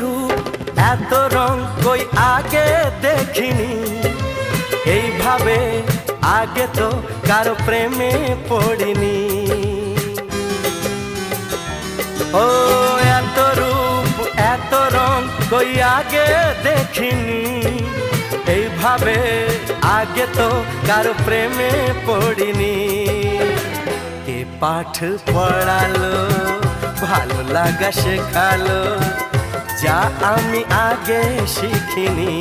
রূপ এত রং কই আগে দেখিনি, এইভাবে আগে তো কারো প্রেমে পড়িনি। ও এত রূপ এত রং কই আগে দেখিনি, এইভাবে আগে তো কারো প্রেমে পড়িনি। কে পাঠ পড়ালো ভালো লাগা শেখালো, যা আমি আগে শিখিনি।